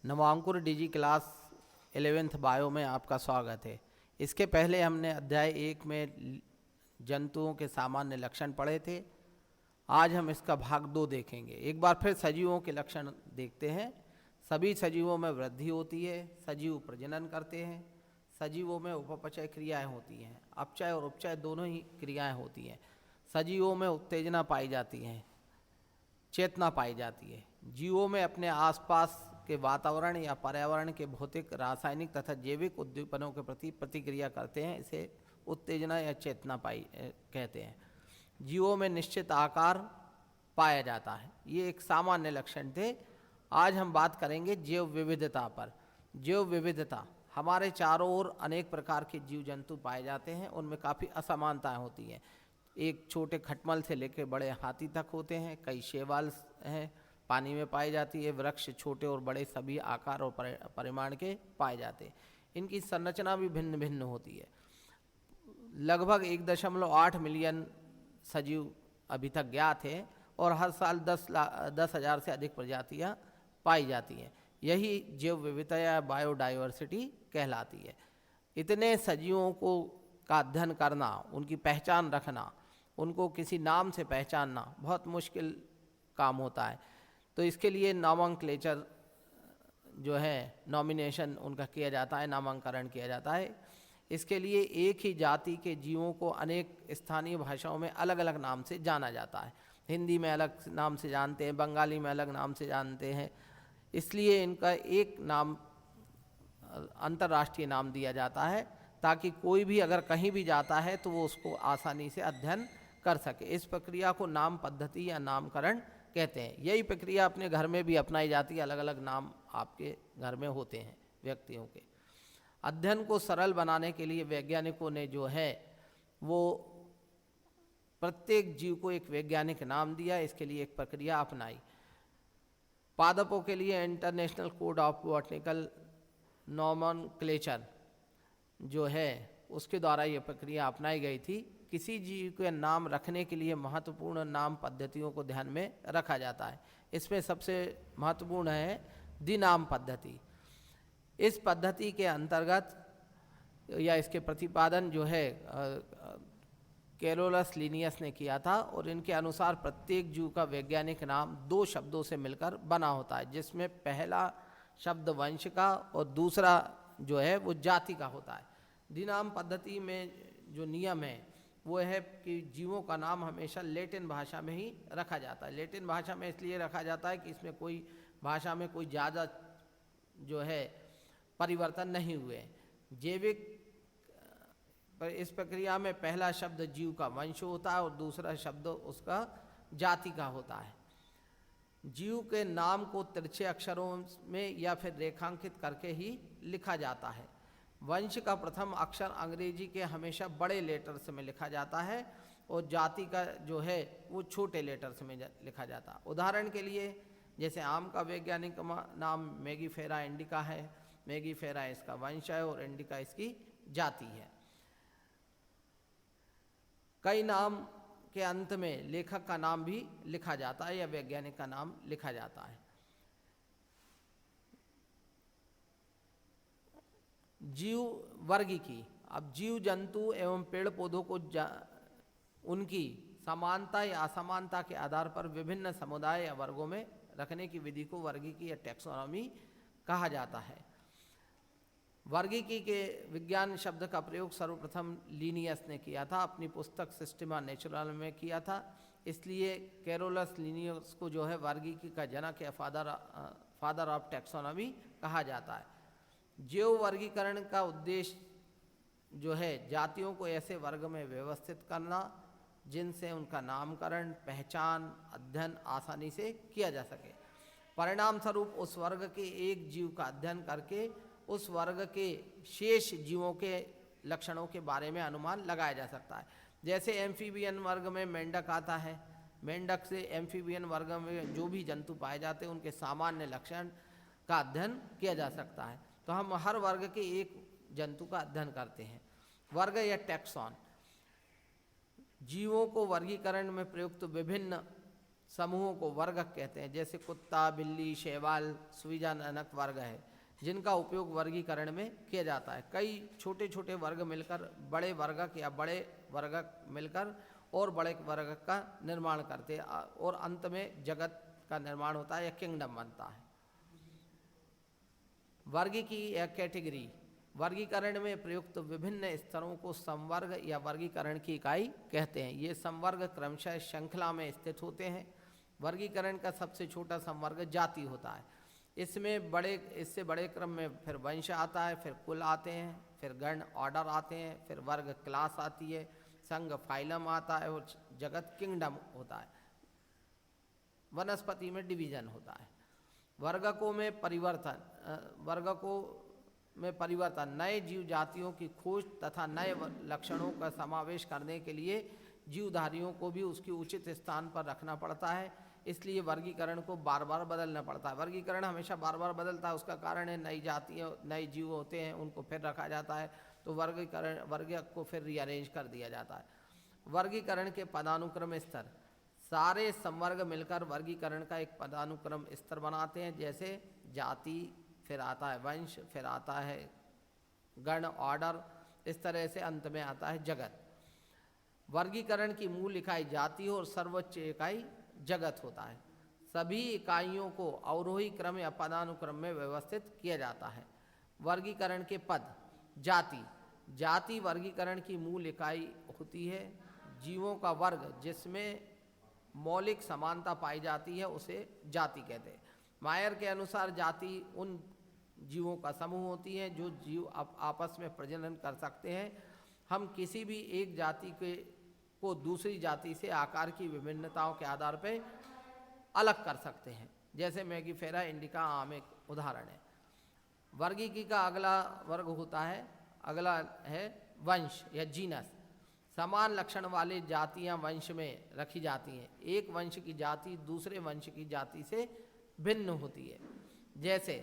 नवांकुर DG class 11th bio में आपका स्वागत है। इसके पहले हमने अध्याय 1 में जंतुओं के सामान्य लक्षण पढ़े थे। आज हम इसका भाग 2 देखेंगे। एक बार फिर सजीवों के लक्षण देखते हैं। सभी सजीवों में वृद्धि होती है, सजीव प्रजनन करते हैं, सजीवों में उपपचय क्रियाएं होती हैं, अपचय और उपचय दोनों ही क्रियाएं होती हैं, सजीवों में उत्तेजना पाई जाती है, चेतना पाई जाती है। जीवों में अपने आसपास के वातावरण या पर्यावरण के भौतिक, रासायनिक तथा जैविक उद्दीपनों के प्रति प्रतिक्रिया करते हैं। इसे उत्तेजना या चेतना पाई कहते हैं। जीवों में निश्चित आकार पाया जाता है। ये एक सामान्य लक्षण थे। आज हम बात करेंगे जैव विविधता पर। जैव विविधता, हमारे चारों ओर अनेक प्रकार के जीव जंतु पाए जाते हैं। उनमें काफ़ी असमानताएं होती हैं। एक छोटे खटमल से लेकर बड़े हाथी तक होते हैं। कई शैवाल हैं, पानी में पाई जाती है। वृक्ष छोटे और बड़े सभी आकार और परिमाण के पाए जाते हैं। इनकी संरचना भी भिन्न भिन्न होती है। लगभग 1.8 मिलियन सजीव अभी तक ज्ञात हैं और हर साल 10,000 से अधिक प्रजातियां पाई जाती हैं। यही जैव विविधता या बायोडाइवर्सिटी कहलाती है। इतने सजीवों का अध्ययन करना, उनकी पहचान रखना, उनको किसी नाम से पहचानना बहुत मुश्किल काम होता है। तो इसके लिए नॉमेनक्लेचर जो है, नॉमिनेशन उनका किया जाता है, नामांकरण किया जाता है। इसके लिए एक ही जाति के जीवों को अनेक स्थानीय भाषाओं में अलग अलग नाम से जाना जाता है। हिंदी में अलग नाम से जानते हैं, बंगाली में अलग नाम से जानते हैं। इसलिए इनका एक नाम, अंतर्राष्ट्रीय नाम दिया जाता है, ताकि कोई भी अगर कहीं भी जाता है तो वो उसको आसानी से अध्ययन कर सके। इस प्रक्रिया को नाम पद्धति या नामकरण कहते हैं। यही प्रक्रिया अपने घर में भी अपनाई जाती है। अलग अलग नाम आपके घर में होते हैं व्यक्तियों के। अध्ययन को सरल बनाने के लिए वैज्ञानिकों ने जो है वो प्रत्येक जीव को एक वैज्ञानिक नाम दिया। इसके लिए एक प्रक्रिया अपनाई। पादपों के लिए international code of botanical nomenclature जो है उसके द्वारा ये प्रक्रिया अपनाई गई थी। किसी जीव के नाम रखने के लिए महत्वपूर्ण नाम पद्धतियों को ध्यान में रखा जाता है। इसमें सबसे महत्वपूर्ण है द्विनाम पद्धति। इस पद्धति के अंतर्गत या इसके प्रतिपादन जो है कैरोलस लिनियस ने किया था और इनके अनुसार प्रत्येक जीव का वैज्ञानिक नाम 2 शब्दों से मिलकर बना होता है, जिसमें पहला शब्द वंश का और दूसरा जो है वो जाति का होता है। द्विनाम पद्धति में जो नियम है वो है कि जीवों का नाम हमेशा लैटिन भाषा में ही रखा जाता है। लैटिन भाषा में इसलिए रखा जाता है कि इसमें कोई भाषा में कोई ज़्यादा जो है परिवर्तन नहीं हुए। जैविक पर इस प्रक्रिया में पहला शब्द जीव का वंश होता है और दूसरा शब्द उसका जाति का होता है। जीव के नाम को तिरछे अक्षरों में या फिर रेखांकित करके ही लिखा जाता है। वंश का प्रथम अक्षर अंग्रेजी के हमेशा बड़े लेटर्स में लिखा जाता है और जाति का जो है वो छोटे लेटर्स में लिखा जाता है। उदाहरण के लिए जैसे आम का वैज्ञानिक नाम मैगीफेरा इंडिका है। मैगीफेरा इसका वंश है और इंडिका इसकी जाति है। कई नाम के अंत में लेखक का नाम भी लिखा जाता है या वैज्ञानिक का नाम लिखा जाता है। जीव वर्गीकी, अब जीव जंतु एवं पेड़ पौधों को उनकी समानता या असमानता के आधार पर विभिन्न समुदाय या वर्गों में रखने की विधि को वर्गीकी या टैक्सोनॉमी कहा जाता है। वर्गीकी के विज्ञान शब्द का प्रयोग सर्वप्रथम लिनियस ने किया था, अपनी पुस्तक सिस्टेमा नेचुरल में किया था। इसलिए कैरोलस लिनियस को जो है वर्गीकी का जनक या फादर ऑफ टैक्सोनॉमी कहा जाता है। जैव वर्गीकरण का उद्देश्य जो है जातियों को ऐसे वर्ग में व्यवस्थित करना जिनसे उनका नामकरण, पहचान, अध्ययन आसानी से किया जा सके। परिणाम स्वरूप उस वर्ग के एक जीव का अध्ययन करके उस वर्ग के शेष जीवों के लक्षणों के बारे में अनुमान लगाया जा सकता है। जैसे एम्फीबियन वर्ग में मेंढक आता है। मेंढक से एम्फीबियन वर्ग में जो भी जंतु पाए जाते हैं उनके सामान्य लक्षण का अध्ययन किया जा सकता है। तो हम हर वर्ग के एक जंतु का अध्ययन करते हैं। वर्ग या टैक्सॉन, जीवों को वर्गीकरण में प्रयुक्त विभिन्न समूहों को वर्ग कहते हैं। जैसे कुत्ता, बिल्ली, शैवाल, सुविधाजनक वर्ग है जिनका उपयोग वर्गीकरण में किया जाता है। कई छोटे छोटे वर्ग मिलकर बड़े वर्गक या बड़े वर्गक मिलकर और बड़े वर्गक का निर्माण करते हैं और अंत में जगत का निर्माण होता है या किंगडम बनता है। वर्गी की या कैटेगरी, वर्गीकरण में प्रयुक्त विभिन्न स्तरों को संवर्ग या वर्गीकरण की इकाई कहते हैं। ये संवर्ग क्रमशः श्रृंखला में स्थित होते हैं। वर्गीकरण का सबसे छोटा संवर्ग जाति होता है। इससे बड़े क्रम में फिर वंश आता है, फिर कुल आते हैं, फिर गण ऑर्डर आते हैं, फिर वर्ग क्लास आती है, संघ फाइलम आता है और जगत किंगडम होता है। वनस्पति में डिवीजन होता है। वर्गकों में परिवर्तन नए जीव जातियों की खोज तथा नए लक्षणों का समावेश करने के लिए जीवधारियों को भी उसकी उचित स्थान पर रखना पड़ता है। इसलिए वर्गीकरण को बार बार बदलना पड़ता है। वर्गीकरण हमेशा बार बार बदलता है। उसका कारण है नई जातियाँ, नए जीव होते हैं, उनको फिर रखा जाता है, तो वर्ग को फिर रीअरेंज कर दिया जाता है। वर्गीकरण के पदानुक्रम स्तर, सारे संवर्ग मिलकर वर्गीकरण का एक पदानुक्रम स्तर बनाते हैं। जैसे जाति, फिर आता है वंश, फिर आता है गण ऑर्डर, इस तरह से अंत में आता है जगत। वर्गीकरण की मूल इकाई जाति और सर्वोच्च इकाई जगत होता है। सभी इकाइयों को अवरोही क्रम या पदानुक्रम में व्यवस्थित किया जाता है। वर्गीकरण के पद, जाति वर्गीकरण की मूल इकाई होती है। जीवों का वर्ग जिसमें मौलिक समानता पाई जाती है उसे जाति कहते हैं। मायर के अनुसार जाति उन जीवों का समूह होती है जो जीव आपस में प्रजनन कर सकते हैं। हम किसी भी एक जाति को दूसरी जाति से आकार की विभिन्नताओं के आधार पर अलग कर सकते हैं। जैसे मैगीफेरा इंडिका आम एक उदाहरण है। वर्गीकी का अगला है वंश या जीनस। समान लक्षण वाले जातियां वंश में रखी जाती हैं। एक वंश की जाति दूसरे वंश की जाति से भिन्न होती है। जैसे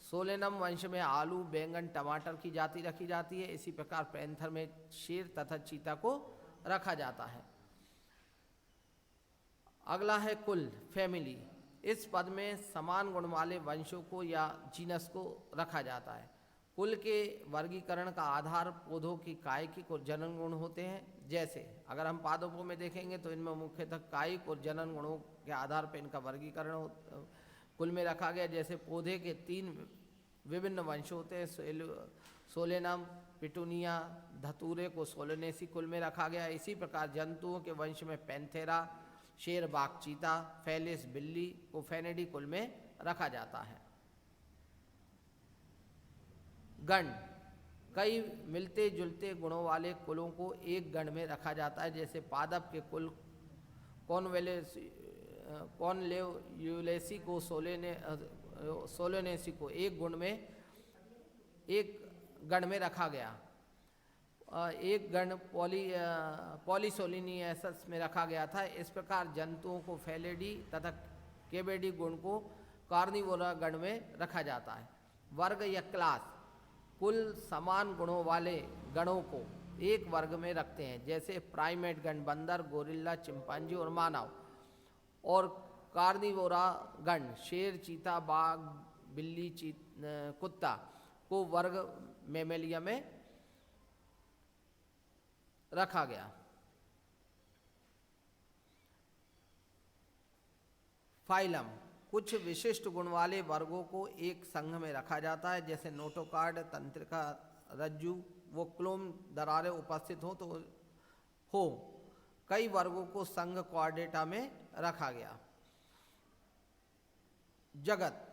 सोलेनम वंश में आलू, बैंगन, टमाटर की जाति रखी जाती है। इसी प्रकार पैंथर में शेर तथा चीता को रखा जाता है। अगला है कुल, फैमिली। इस पद में समान गुण वाले वंशों को या जीनस को रखा जाता है। कुल के वर्गीकरण का आधार पौधों की कायिक और जनन गुण होते हैं। जैसे अगर हम पादपों में देखेंगे तो इनमें मुख्यतः कायिक और जनन गुणों के आधार पर इनका वर्गीकरण कुल में रखा गया। जैसे पौधे के 3 विभिन्न वंश होते हैं, सोलेनम, पिटूनिया, धतूरे को सोलेनेसी कुल में रखा गया। इसी प्रकार जंतुओं के वंश में पैंथेरा, शेर, बाघ, चीता, फेलिस, बिल्ली को फेनिडी कुल में रखा जाता है। गण, कई मिलते जुलते गुणों वाले कुलों को एक गण में रखा जाता है। जैसे पादप के कुल कॉर्नलेयुलेसी को सोलेनेसी को एक गण में रखा गया। एक गण पॉलीसोलिनियस में रखा गया था। इस प्रकार जंतुओं को फेलिडी तथा केबेडी गुण को कार्निवोरा गण में रखा जाता है। वर्ग या क्लास, कुल समान गुणों वाले गणों को एक वर्ग में रखते हैं। जैसे प्राइमेट गण बंदर, गोरिल्ला, चिंपांजी और मानव। और कार्निवोरा गण शेर, चीता, बाघ, बिल्ली, कुत्ता को वर्ग मैमेलिया में रखा गया। फाइलम, कुछ विशिष्ट गुण वाले वर्गों को एक संघ में रखा जाता है। जैसे नोटोकार्ड, तंत्रिका, रज्जु वो क्लोम दरारें उपस्थित हो कई वर्गों को संघ क्वाड्रेटा में रखा गया। जगत,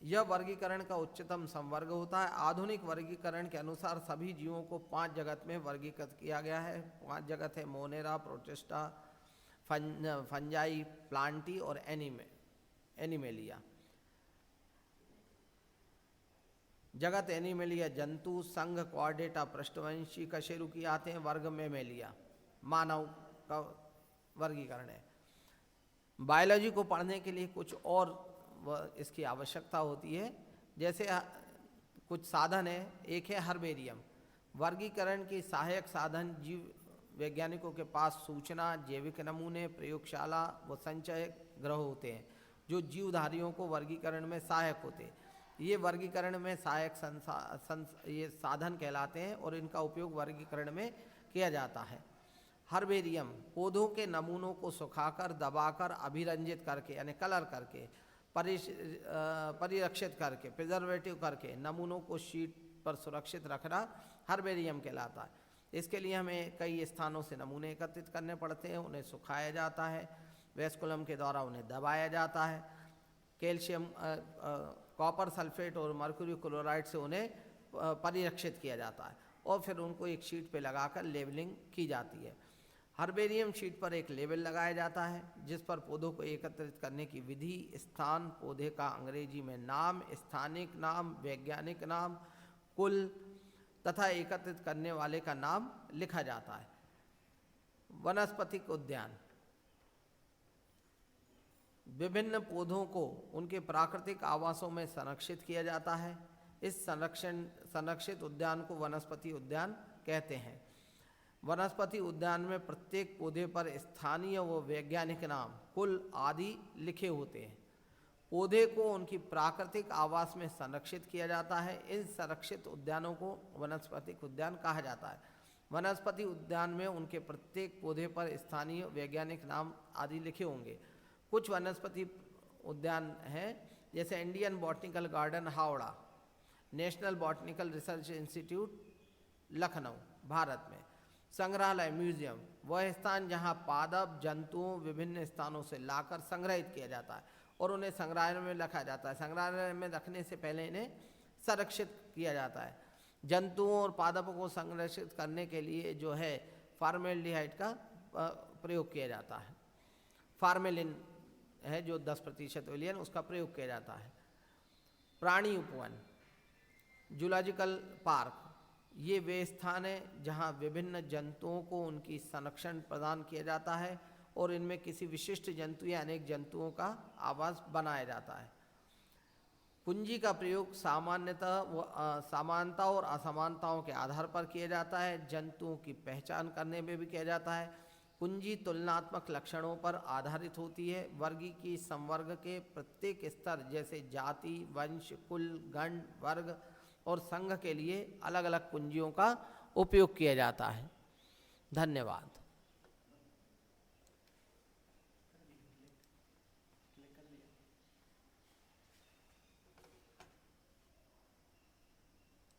यह वर्गीकरण का उच्चतम संवर्ग होता है। आधुनिक वर्गीकरण के अनुसार सभी जीवों को 5 जगत में वर्गीकृत किया गया है। 5 जगत है मोनेरा, प्रोटिस्टा, फंजाई, प्लांटी और एनिमेलिया। जगत एनिमेलिया जंतु, संघ क्वाड्रेटा पृष्ठवंशी कशेरुकी आते हैं। वर्ग मैमेलिया मानव का वर्गीकरण है। बायोलॉजी को पढ़ने के लिए कुछ और इसकी आवश्यकता होती है। जैसे कुछ साधन है। एक है हर्बेरियम, वर्गीकरण की सहायक साधन जीव वैज्ञानिकों के पास सूचना, जैविक नमूने, प्रयोगशाला व संचय ग्रह होते हैं जो जीवधारियों को वर्गीकरण में सहायक होते हैं। ये वर्गीकरण में सहायक ये साधन कहलाते हैं और इनका उपयोग वर्गीकरण में किया जाता है। हर्बेरियम पौधों के नमूनों को सुखाकर, दबाकर, अभिरंजित करके यानी कलर करके, परिरक्षित करके, प्रिजर्वेटिव करके नमूनों को शीट पर सुरक्षित रखना हर्बेरियम कहलाता है। इसके लिए हमें कई स्थानों से नमूने एकत्रित करने पड़ते हैं, उन्हें सुखाया जाता है, वेस्कुलम के द्वारा उन्हें दबाया जाता है, कैल्शियम कॉपर सल्फेट और मर्क्यूरी क्लोराइड से उन्हें परिरक्षित किया जाता है और फिर उनको एक शीट पे लगाकर लेबलिंग की जाती है। हर्बेरियम शीट पर एक लेबल लगाया जाता है जिस पर पौधों को एकत्रित करने की विधि, स्थान, पौधे का अंग्रेजी में नाम, स्थानिक नाम, वैज्ञानिक नाम, कुल तथा एकत्रित करने वाले का नाम लिखा जाता है। वनस्पतिक उद्यान विभिन्न पौधों को उनके प्राकृतिक आवासों में संरक्षित किया जाता है। इस संरक्षित उद्यान को वनस्पति उद्यान कहते हैं। वनस्पति उद्यान में प्रत्येक पौधे पर स्थानीय व वैज्ञानिक नाम, कुल आदि लिखे होते हैं। पौधे को उनकी प्राकृतिक आवास में संरक्षित किया जाता है। इन संरक्षित उद्यानों को वनस्पतिक उद्यान कहा जाता है। वनस्पति उद्यान में उनके प्रत्येक पौधे पर स्थानीय वैज्ञानिक नाम आदि लिखे होंगे। कुछ वनस्पति उद्यान हैं जैसे Indian botanical garden Howrah, national botanical research institute Lucknow Bharat में, संग्रहालय म्यूजियम वह स्थान जहां पादप जंतुओं विभिन्न स्थानों से लाकर संग्रहित किया जाता है और उन्हें संग्रहालय में रखा जाता है। संग्रहालय में रखने से पहले इन्हें संरक्षित किया जाता है। जंतुओं और पादपों को संरक्षित करने के लिए जो है फॉर्मेल्डिहाइड का प्रयोग किया जाता है। फार्मेलिन है जो 10% विलियन, उसका प्रयोग किया जाता है। प्राणी उपवन, जूलॉजिकल पार्क, ये वे स्थान हैं जहाँ विभिन्न जंतुओं को उनकी संरक्षण प्रदान किया जाता है और इनमें किसी विशिष्ट जंतु या अनेक जंतुओं का आवास बनाया जाता है। कुंजी का प्रयोग समानता और असमानताओं के आधार पर किया जाता है। जंतुओं की पहचान करने में भी किया जाता है। कुंजी तुलनात्मक लक्षणों पर आधारित होती है। वर्गी की संवर्ग के प्रत्येक स्तर जैसे जाति, वंश, कुल, गण, वर्ग और संघ के लिए अलग अलग कुंजियों का उपयोग किया जाता है। धन्यवाद।